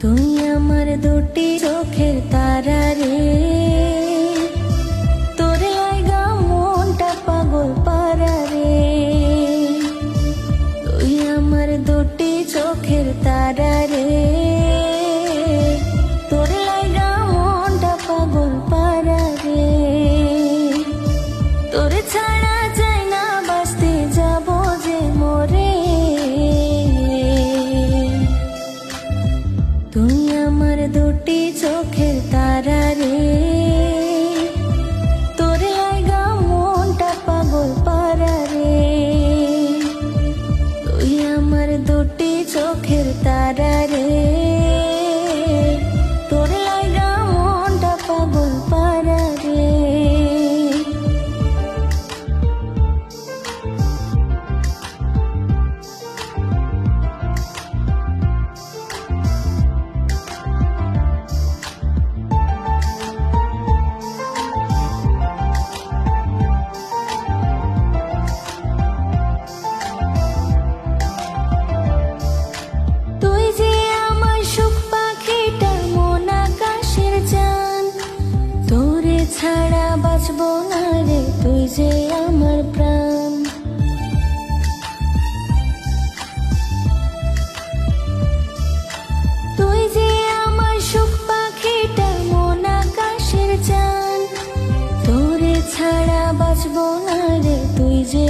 তুই আমার দুটি চোখের তারা রে, তোর লাগা মনটা পাগল পারা রে। তুই আমার দুটি চোখের তারা রে, তোর লাগা মনটা পাগল পারা রে। তোর ছাড়া চাই না বাঁচতে যাব যে মরে। তুই আমার দুটি চোখের তারা রে, তোর লাগা মনটা পাগল পারা রে। তুই আমার দুটি চোখের তারা রে, তোর লাগা মনটা পাগল পারা রে। তুই যে আমার সুখ পাখিটা মন আকাশের চাঁদ, তোরে ছাড়া বাঁচবো না রে, তুই যে আমার প্রাণ। তুই যে আমার সুখ পাখিটা মন আকাশের চাঁদ, তোরে ছাড়া বাঁচবো না রে, তুই যে